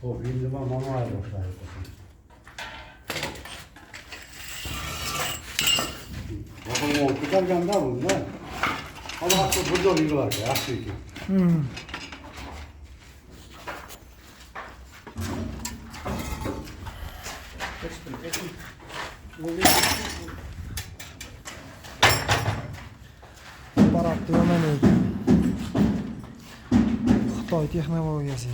Bu hindi manuel boşlaydı. Bakın o tutarken de bunda. Ama hatta burada bir var ya. Çünkü. Baratlı hemen öldü. Xitoy texnologiyasi.